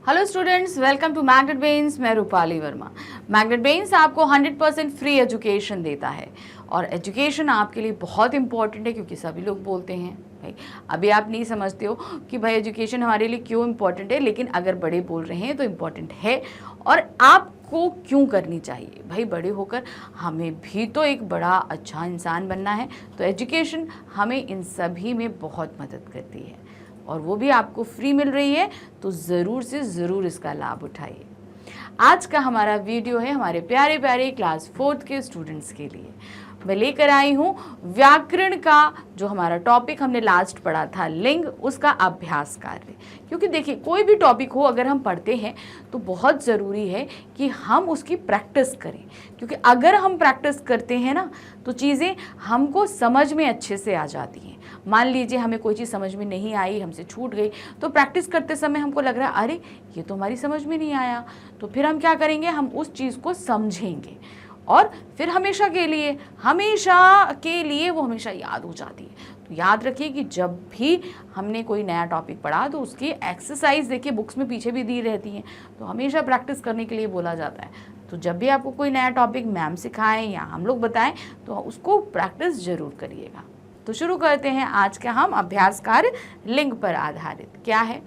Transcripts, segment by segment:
Hello students, welcome to Magnet Brains. मैं Rupali Verma. Magnet brains आपको 100% free education देता है और एजुकेशन आपके लिए बहुत इंपॉर्टेंट है क्योंकि सभी लोग बोलते हैं भाई अभी आप नहीं समझते हो कि भाई एजुकेशन हमारे लिए क्यों इम्पॉर्टेंट है, लेकिन अगर बड़े बोल रहे हैं तो इम्पॉर्टेंट है और आपको क्यों करनी चाहिए। भाई बड़े होकर हमें भी तो एक बड़ा अच्छा इंसान बनना है, तो एजुकेशन हमें इन सभी में बहुत मदद करती है और वो भी आपको फ्री मिल रही है, तो ज़रूर से ज़रूर इसका लाभ उठाइए। आज का हमारा वीडियो है हमारे प्यारे प्यारे क्लास 4th के स्टूडेंट्स के लिए। मैं लेकर आई हूँ व्याकरण का जो हमारा टॉपिक हमने लास्ट पढ़ा था लिंग, उसका अभ्यास कार्य। क्योंकि देखिए कोई भी टॉपिक हो अगर हम पढ़ते हैं तो बहुत ज़रूरी है कि हम उसकी प्रैक्टिस करें, क्योंकि अगर हम प्रैक्टिस करते हैं ना तो चीज़ें हमको समझ में अच्छे से आ जाती हैं। मान लीजिए हमें कोई चीज़ समझ में नहीं आई, हमसे छूट गई, तो प्रैक्टिस करते समय हमको लग रहा है अरे ये तो हमारी समझ में नहीं आया, तो फिर हम क्या करेंगे, हम उस चीज़ को समझेंगे और फिर हमेशा के लिए वो हमेशा याद हो जाती है। तो याद रखिए कि जब भी हमने कोई नया टॉपिक पढ़ा तो उसकी एक्सरसाइज देखिए बुक्स में पीछे भी दी रहती हैं, तो हमेशा प्रैक्टिस करने के लिए बोला जाता है। तो जब भी आपको कोई नया टॉपिक मैम सिखाएं या हम लोग बताएं तो उसको प्रैक्टिस ज़रूर करिएगा। तो शुरू करते हैं आज का हम अभ्यास कार्य लिंग पर आधारित। क्या है,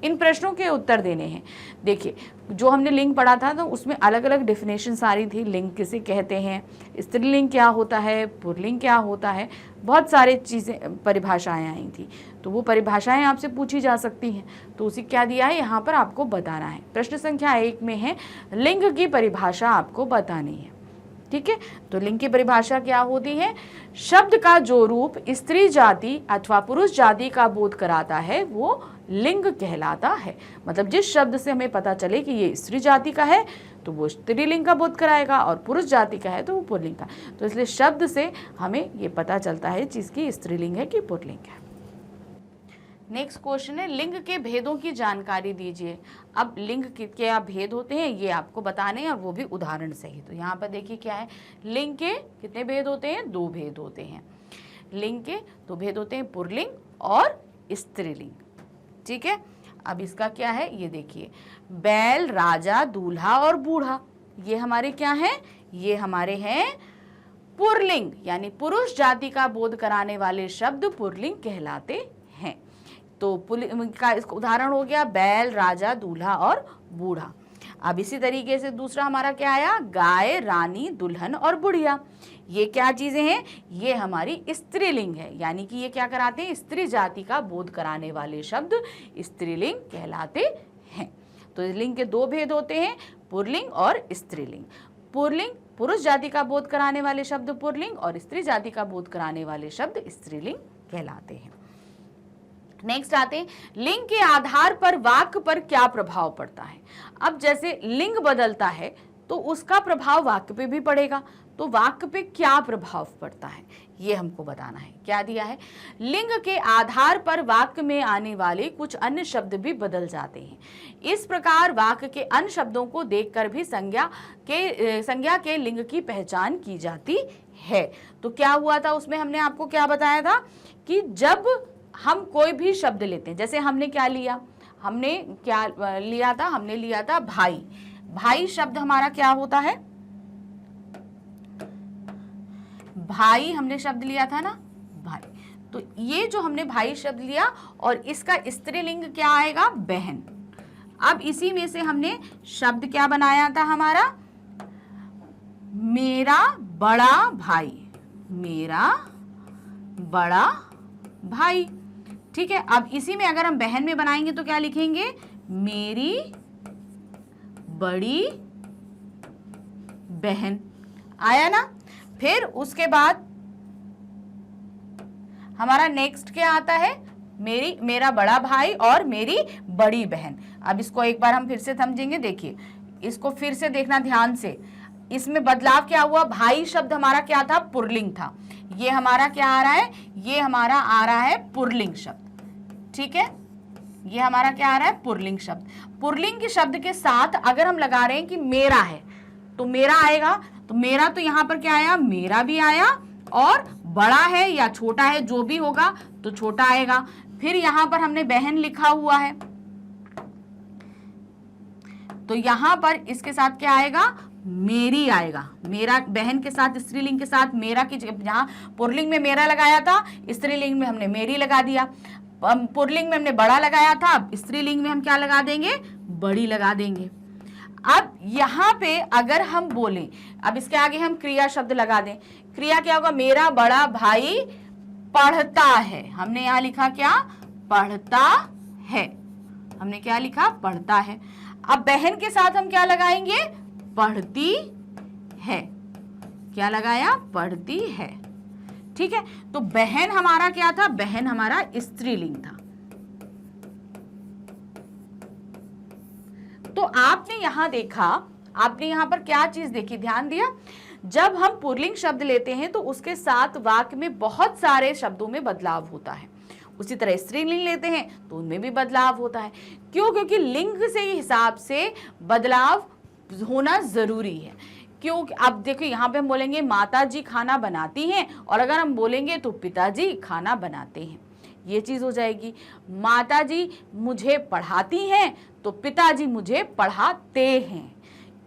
इन प्रश्नों के उत्तर देने हैं। देखिए जो हमने लिंग पढ़ा था तो उसमें अलग अलग डेफिनेशन सारी थी। लिंग किसे कहते हैं, स्त्रीलिंग क्या होता है, पुल्लिंग क्या होता है, बहुत सारी चीज़ें परिभाषाएं आई थी। तो वो परिभाषाएं आपसे पूछी जा सकती हैं, तो उसी क्या दिया है यहाँ पर आपको बताना है। प्रश्न संख्या 1 में है लिंग की परिभाषा आपको बतानी है। ठीक है, तो लिंग की परिभाषा क्या होती है, शब्द का जो रूप स्त्री जाति अथवा पुरुष जाति का बोध कराता है वो लिंग कहलाता है। मतलब जिस शब्द से हमें पता चले कि ये स्त्री जाति का है तो वो स्त्रीलिंग का बोध कराएगा और पुरुष जाति का है तो वो पुल्लिंग का। तो इसलिए शब्द से हमें ये पता चलता है चीज़ की स्त्रीलिंग है कि पुल्लिंग है। नेक्स्ट क्वेश्चन है लिंग के भेदों की जानकारी दीजिए। अब लिंग के क्या भेद होते हैं ये आपको बताने हैं और वो भी उदाहरण सही। तो यहाँ पर देखिए क्या है, लिंग के कितने भेद होते हैं, 2 भेद होते हैं। लिंग के 2 भेद होते हैं, पुल्लिंग और स्त्रीलिंग। ठीक है, अब इसका क्या है ये देखिए, बैल, राजा, दूल्हा और बूढ़ा, ये हमारे क्या हैं, ये हमारे हैं पुल्लिंग, यानी पुरुष जाति का बोध कराने वाले शब्द पुल्लिंग कहलाते हैं। तो पुल्लिंग का इसका उदाहरण हो गया बैल, राजा, दूल्हा और बूढ़ा। अब इसी तरीके से दूसरा हमारा क्या आया, गाय, रानी, दुल्हन और बुढ़िया। ये क्या चीजें हैं, ये हमारी स्त्रीलिंग है, यानी कि ये क्या कराते हैं, स्त्री जाति का बोध कराने वाले शब्द स्त्रीलिंग कहलाते हैं। तो लिंग के 2 भेद होते हैं, पुल्लिंग और स्त्रीलिंग। पुल्लिंग पुरुष जाति का बोध कराने वाले शब्द पुल्लिंग और स्त्री जाति का बोध कराने वाले शब्द स्त्रीलिंग कहलाते हैं। नेक्स्ट आते हैं लिंग के आधार पर वाक्य पर क्या प्रभाव पड़ता है। अब जैसे लिंग बदलता है तो उसका प्रभाव वाक्य पे भी पड़ेगा, तो वाक्य पे क्या प्रभाव पड़ता है ये हमको बताना है। क्या दिया है, लिंग के आधार पर वाक्य में आने वाले कुछ अन्य शब्द भी बदल जाते हैं। इस प्रकार वाक्य के अन्य शब्दों को देखकर भी संज्ञा के लिंग की पहचान की जाती है। तो क्या हुआ था उसमें, हमने आपको क्या बताया था कि जब हम कोई भी शब्द लेते हैं, जैसे हमने क्या लिया, हमने लिया था भाई। भाई शब्द हमारा क्या होता है, भाई हमने शब्द लिया था ना, भाई। तो ये जो हमने भाई शब्द लिया और इसका स्त्रीलिंग क्या आएगा, बहन। अब इसी में से हमने शब्द क्या बनाया था हमारा, मेरा बड़ा भाई, मेरा बड़ा भाई। ठीक है, अब इसी में अगर हम बहन में बनाएंगे तो क्या लिखेंगे, मेरी बड़ी बहन। आया ना। फिर उसके बाद हमारा नेक्स्ट क्या आता है, मेरा बड़ा भाई और मेरी बड़ी बहन। अब इसको एक बार हम फिर से समझेंगे, देखिए इसको फिर से देखना ध्यान से। इसमें बदलाव क्या हुआ, भाई शब्द हमारा क्या था, पुल्लिंग था, ये हमारा क्या आ रहा है, ये हमारा आ रहा है पुल्लिंग शब्द। ठीक है, ये हमारा क्या आ रहा है, पुल्लिंग शब्द। पुल्लिंग के शब्द के साथ अगर हम लगा रहे हैं कि मेरा है तो मेरा आएगा, तो मेरा तो यहां पर क्या आया, मेरा भी आया, और बड़ा है या छोटा है जो भी होगा तो छोटा आएगा। फिर यहां पर हमने बहन लिखा हुआ है, तो यहां पर इसके साथ क्या आएगा, मेरी आएगा। मेरा बहन के साथ स्त्रीलिंग के साथ मेरा की जगह, जहां पुल्लिंग में मेरा लगाया था स्त्रीलिंग में हमने मेरी लगा दिया। पुल्लिंग में हमने बड़ा लगाया था, स्त्रीलिंग में हम क्या लगा देंगे, बड़ी लगा देंगे। अब यहां पे अगर हम बोलें, अब इसके आगे हम क्रिया शब्द लगा दें। क्रिया क्या होगा, मेरा बड़ा भाई पढ़ता है। हमने यहां लिखा क्या, पढ़ता है। हमने क्या लिखा, पढ़ता है। अब बहन के साथ हम क्या लगाएंगे, पढ़ती है। क्या लगाया, पढ़ती है। ठीक है, तो बहन हमारा क्या था, बहन हमारा स्त्रीलिंग था। तो आपने यहां देखा, आपने यहां पर क्या चीज देखी, ध्यान दिया, जब हम पुल्लिंग शब्द लेते हैं तो उसके साथ वाक्य में बहुत सारे शब्दों में बदलाव होता है। उसी तरह स्त्रीलिंग लेते हैं तो उनमें भी बदलाव होता है। क्यों, क्योंकि लिंग से हिसाब से बदलाव होना जरूरी है। क्यों, अब देखो यहाँ पे हम बोलेंगे माता जी खाना बनाती हैं, और अगर हम बोलेंगे तो पिताजी खाना बनाते हैं, ये चीज हो जाएगी। माता जी मुझे पढ़ाती हैं तो पिताजी मुझे पढ़ाते हैं,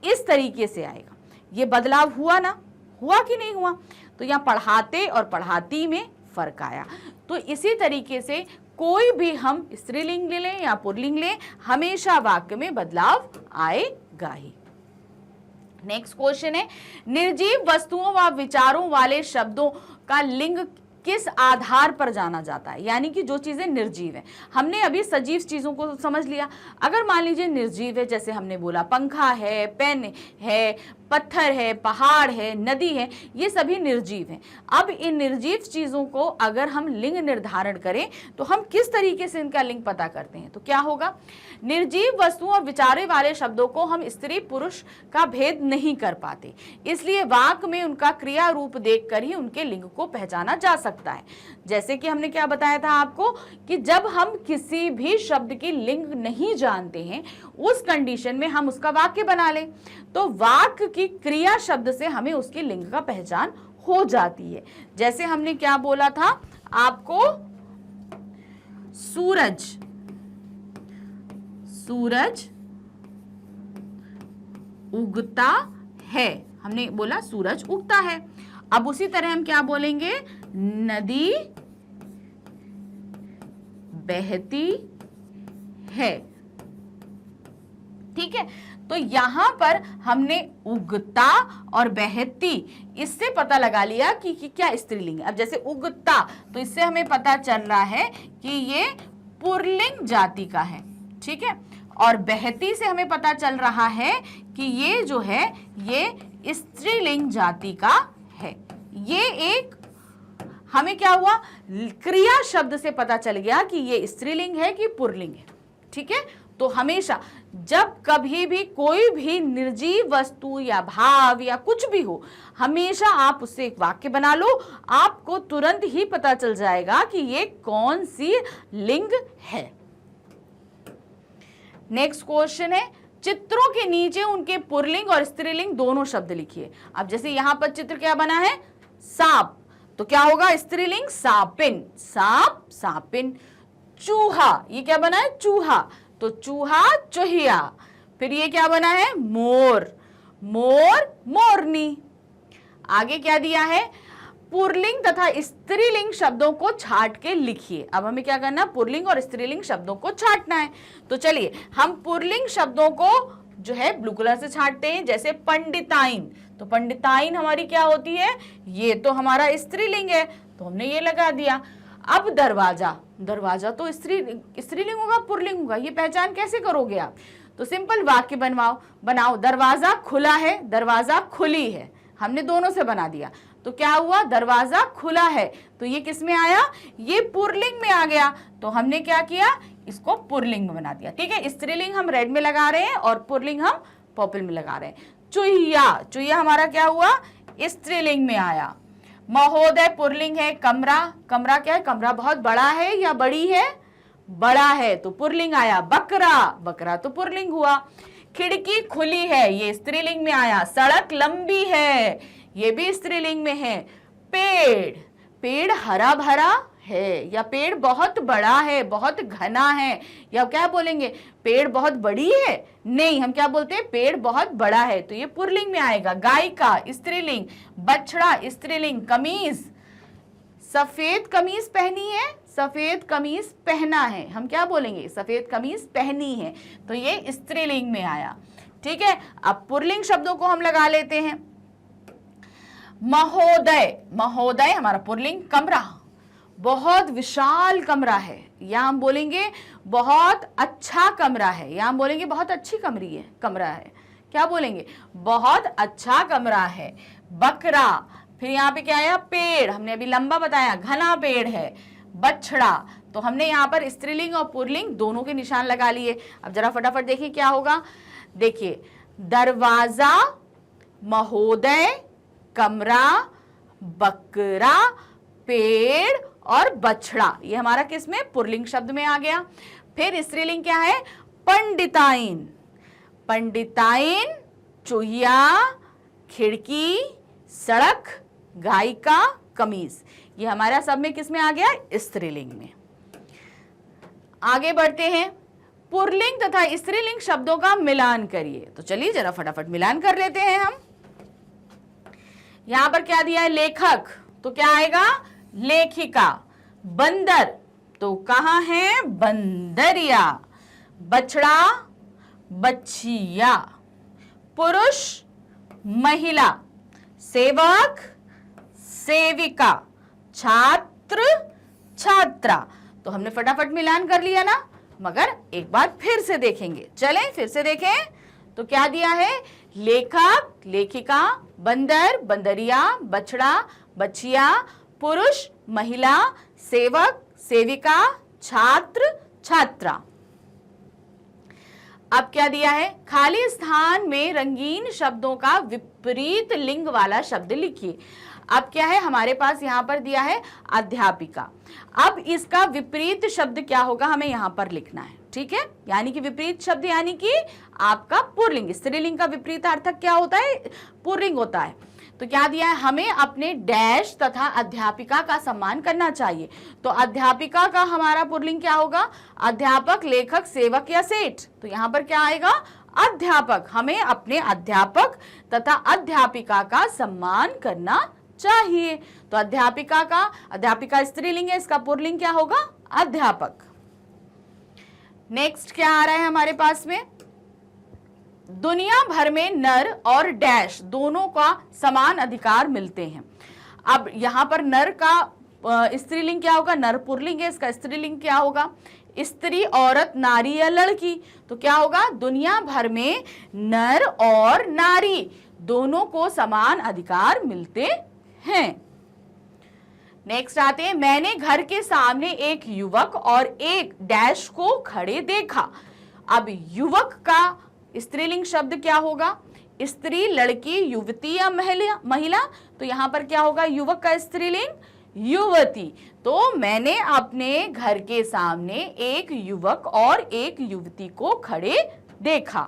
इस तरीके से आएगा। ये बदलाव हुआ ना, हुआ कि नहीं हुआ। तो यहाँ पढ़ाते और पढ़ाती में फर्क आया। तो इसी तरीके से कोई भी हम स्त्रीलिंग ले लें या पुल्लिंग लें, हमेशा वाक्य में बदलाव आएगा ही। नेक्स्ट क्वेश्चन है, निर्जीव वस्तुओं व विचारों वाले शब्दों का लिंग किस आधार पर जाना जाता है। यानी कि जो चीजें निर्जीव है, हमने अभी सजीव चीजों को समझ लिया। अगर मान लीजिए निर्जीव है, जैसे हमने बोला पंखा है, पेन है, पत्थर है, पहाड़ है, नदी है, ये सभी निर्जीव हैं। अब इन निर्जीव चीजों को अगर हम लिंग निर्धारण करें तो हम किस तरीके से इनका लिंग पता करते हैं, तो क्या होगा, निर्जीव वस्तुओं और विचारे वाले शब्दों को हम स्त्री पुरुष का भेद नहीं कर पाते, इसलिए वाक्य में उनका क्रिया रूप देखकर ही उनके लिंग को पहचाना जा सकता है। जैसे कि हमने क्या बताया था आपको कि जब हम किसी भी शब्द की लिंग नहीं जानते हैं, उस कंडीशन में हम उसका वाक्य बना लें तो वाक्य की क्रिया शब्द से हमें उसकी लिंग का पहचान हो जाती है। जैसे हमने क्या बोला था आपको, सूरज, सूरज उगता है, हमने बोला सूरज उगता है। अब उसी तरह हम क्या बोलेंगे, नदी बहती है। ठीक है, तो यहां पर हमने उगता और बहती, इससे पता लगा लिया कि क्या स्त्रीलिंग है। अब जैसे उगता, तो इससे हमें पता चल रहा है कि ये पुल्लिंग जाति का है। ठीक है, और बहती से हमें पता चल रहा है कि ये जो है ये स्त्रीलिंग जाति का है। ये एक हमें क्या हुआ, क्रिया शब्द से पता चल गया कि ये स्त्रीलिंग है कि पुल्लिंग है। ठीक है, तो हमेशा जब कभी भी कोई भी निर्जीव वस्तु या भाव या कुछ भी हो, हमेशा आप उससे एक वाक्य बना लो, आपको तुरंत ही पता चल जाएगा कि ये कौन सी लिंग है। नेक्स्ट क्वेश्चन है, चित्रों के नीचे उनके पुल्लिंग और स्त्रीलिंग दोनों शब्द लिखिए। अब जैसे यहां पर चित्र क्या बना है, सांप, तो क्या होगा स्त्रीलिंग, सापिन, सांप सापिन। चूहा, ये क्या बना है, चूहा, तो चूहा चूहिया। फिर ये क्या बना है, मोर, मोर मोरनी। आगे क्या दिया है, पुल्लिंग तथा स्त्रीलिंग शब्दों को छाट के लिखिए। अब हमें क्या करना है, पुल्लिंग और स्त्रीलिंग शब्दों को छाटना है। तो चलिए हम पुल्लिंग शब्दों को जो है ब्लू कलर से छाटते हैं। जैसे पंडिताइन, तो पंडिताइन हमारी क्या होती है, ये तो हमारा स्त्रीलिंग है, तो हमने ये लगा दिया। अब दरवाजा, दरवाजा तो स्त्रीलिंग होगा पुल्लिंग होगा, ये पहचान कैसे करोगे आप, तो सिंपल वाक्य बनाओ, दरवाजा खुला है, दरवाजा खुली है, हमने दोनों से बना दिया। तो क्या हुआ, दरवाजा खुला है, तो ये किस में आया, ये पुल्लिंग में आ गया, तो हमने क्या किया, इसको पुल्लिंग में बना दिया। ठीक है, स्त्रीलिंग हम रेड में लगा रहे हैं और पुल्लिंग हम पर्पल में लगा रहे हैं। चुहिया, चुहिया हमारा क्या हुआ, स्त्रीलिंग में आया। महोदय पुल्लिंग है। कमरा, कमरा क्या है, कमरा बहुत बड़ा है या बड़ी है, बड़ा है, तो पुल्लिंग आया। बकरा, बकरा तो पुल्लिंग हुआ। खिड़की खुली है, ये स्त्रीलिंग में आया। सड़क लंबी है, ये भी स्त्रीलिंग में है। पेड़, पेड़ हरा भरा है, या पेड़ बहुत बड़ा है, बहुत घना है, या क्या बोलेंगे पेड़ बहुत बड़ी है? नहीं, हम क्या बोलते हैं पेड़ बहुत बड़ा है, तो ये पुल्लिंग में आएगा। गायिका स्त्रीलिंग, बछड़ा स्त्रीलिंग, कमीज, सफेद कमीज पहनी है, सफेद कमीज पहना है, हम क्या बोलेंगे सफेद कमीज पहनी है, तो ये स्त्रीलिंग में आया। ठीक है, अब पुल्लिंग शब्दों को हम लगा लेते हैं। महोदय, महोदय हमारा पुल्लिंग। कमरा, बहुत विशाल कमरा है, या हम बोलेंगे बहुत अच्छा कमरा है, या हम बोलेंगे बहुत अच्छी कमरा है, क्या बोलेंगे बहुत अच्छा कमरा है। बकरा, फिर यहाँ पे क्या आया पेड़, हमने अभी लंबा बताया घना पेड़ है। बछड़ा, तो हमने यहाँ पर स्त्रीलिंग और पुल्लिंग दोनों के निशान लगा लिए। अब जरा फटाफट देखिए क्या होगा। देखिए दरवाजा, महोदय, कमरा, बकरा, पेड़ और बछड़ा, ये हमारा किस में पुल्लिंग शब्द में आ गया। फिर स्त्रीलिंग क्या है पंडिताइन, पंडिताइन, चूहिया, खिड़की, सड़क, गायिका, कमीज, ये हमारा सब में किस में आ गया स्त्रीलिंग में। आगे बढ़ते हैं, पुल्लिंग तथा स्त्रीलिंग शब्दों का मिलान करिए। तो चलिए जरा फटाफट मिलान कर लेते हैं हम। यहां पर क्या दिया है लेखक, तो क्या आएगा लेखिका। बंदर, तो कहां है बंदरिया। बछड़ा, बछिया। पुरुष, महिला। सेवक, सेविका। छात्र, छात्रा। तो हमने फटाफट मिलान कर लिया ना, मगर एक बार फिर से देखेंगे। चलें फिर से देखें, तो क्या दिया है लेखक, लेखिका, बंदर, बंदरिया, बछड़ा, बछिया, पुरुष, महिला, सेवक, सेविका, छात्र, छात्रा। अब क्या दिया है खाली स्थान में रंगीन शब्दों का विपरीत लिंग वाला शब्द लिखिए। अब क्या है हमारे पास यहाँ पर दिया है अध्यापिका। अब इसका विपरीत शब्द क्या होगा हमें यहाँ पर लिखना है। ठीक है, यानी कि विपरीत शब्द यानी कि आपका पुल्लिंग। स्त्रीलिंग का विपरीत अर्थक क्या होता है पुल्लिंग होता है। तो क्या दिया है हमें अपने डैश तथा अध्यापिका का सम्मान करना चाहिए। तो अध्यापिका का हमारा पुल्लिंग क्या होगा अध्यापक, लेखक, सेवक या सेठ। तो यहाँ पर क्या आएगा अध्यापक। हमें अपने अध्यापक तथा अध्यापिका का सम्मान करना चाहिए। तो अध्यापिका स्त्रीलिंग है, इसका पुल्लिंग क्या होगा अध्यापक। नेक्स्ट क्या आ रहा है हमारे पास में, दुनिया भर में नर और डैश दोनों का समान अधिकार मिलते हैं। अब यहां पर नर का स्त्रीलिंग क्या होगा, नर पुल्लिंग है, इसका स्त्रीलिंग क्या होगा स्त्री, औरत, नारी या लड़की। तो क्या होगा दुनिया भर में नर और नारी दोनों को समान अधिकार मिलते हैं। नेक्स्ट आते हैं, मैंने घर के सामने एक युवक और एक डैश को खड़े देखा। अब युवक का स्त्रीलिंग शब्द क्या होगा स्त्री, लड़की, युवती या महिला। तो यहां पर क्या होगा युवक का स्त्रीलिंग युवती। तो मैंने अपने घर के सामने एक युवक और एक युवती को खड़े देखा।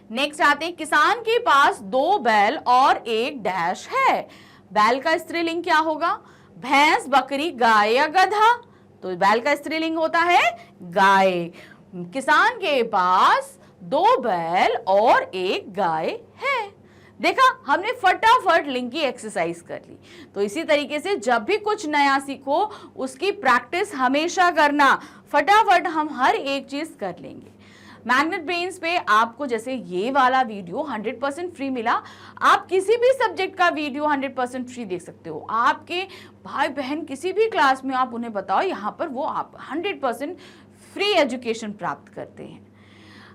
नेक्स्ट आते हैं, किसान के पास 2 बैल और एक डैश है। बैल का स्त्रीलिंग क्या होगा भैंस, बकरी, गाय या गधा। तो बैल का स्त्रीलिंग होता है गाय। किसान के पास 2 बैल और एक गाय है। देखा हमने फटाफट लिंक की एक्सरसाइज कर ली। तो इसी तरीके से जब भी कुछ नया सीखो उसकी प्रैक्टिस हमेशा करना, फटाफट हम हर एक चीज कर लेंगे। मैग्नेट ब्रेन्स पे आपको जैसे ये वाला वीडियो 100% फ्री मिला, आप किसी भी सब्जेक्ट का वीडियो 100% फ्री देख सकते हो। आपके भाई बहन किसी भी क्लास में आप उन्हें बताओ, यहाँ पर वो आप 100% फ्री एजुकेशन प्राप्त करते हैं।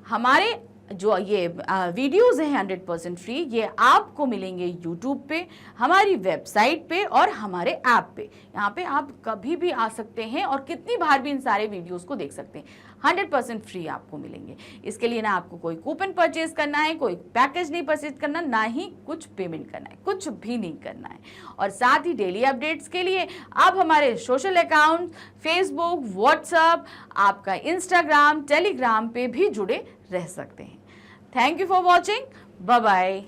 हमारे जो ये वीडियोज़ हैं 100% फ्री, ये आपको मिलेंगे यूट्यूब पे, हमारी वेबसाइट पे और हमारे ऐप पे। यहाँ पे आप कभी भी आ सकते हैं और कितनी बार भी इन सारे वीडियोस को देख सकते हैं। 100% फ्री आपको मिलेंगे। इसके लिए ना आपको कोई कूपन परचेज करना है, कोई पैकेज नहीं परचेज करना, ना ही कुछ पेमेंट करना है, कुछ भी नहीं करना है। और साथ ही डेली अपडेट्स के लिए आप हमारे सोशल अकाउंट फेसबुक, व्हाट्सएप, आपका इंस्टाग्राम, टेलीग्राम पे भी जुड़े रह सकते हैं। Thank you for watching, bye bye.